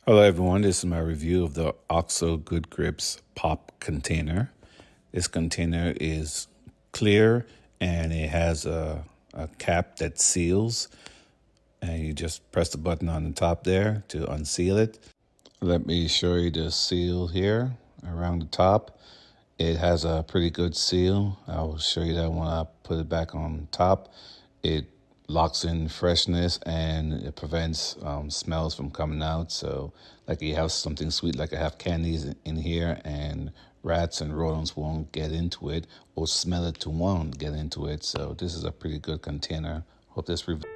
Hello everyone, this is my review of the OXO Good Grips Pop container. This container is clear and it has a cap that seals, and you just press the button on the top there to unseal it. Let me show you the seal here around the top. It has a pretty good seal. I will show you that when I put it back on top. It locks in freshness and it prevents smells from coming out. So, like you have something sweet, like I have candies in here, and rats and rodents won't get into it or smell it to won't get into it. So, this is a pretty good container. Hope this review.